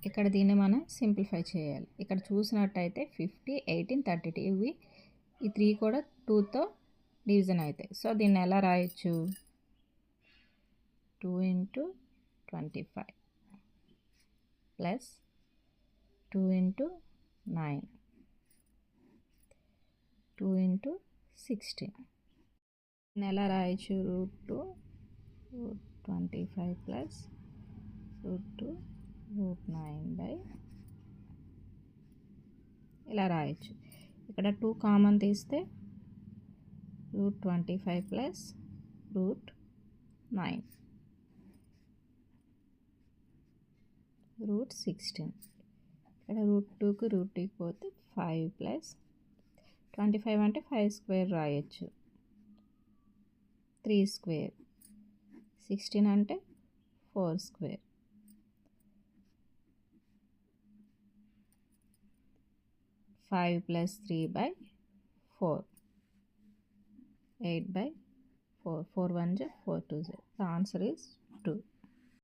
ఇక్కడ దీన్ని మనం సింప్లిఫై చేయాలి. ఇక్కడ చూసినట్టయితే 50, 18, 32 ఇవి ఈ 3 కూడా 2తో డివిజన్ అవుతాయి. సో దీన్ని ఎలా రాయొచ్చు? 2 × 25 ప్లస్ 2 × 9 2 × 16 దీన్ని ఎలా రాయొచ్చు? √2 √25 ప్లస్ √2 √9 ఇలా రాయొచ్చు. ఇక్కడ 2 కామన్ తీస్తే √25 ప్లస్ √9 √16. ఇక్కడ √2కి √2కి పోతే 5 ప్లస్ 25 అంటే 5 స్క్వేర్ రాయొచ్చు, 3 స్క్వేర్, 16 అంటే 4 స్క్వేర్. 5 + 3/4 8/4 4 1 4 2 0. The answer is 2.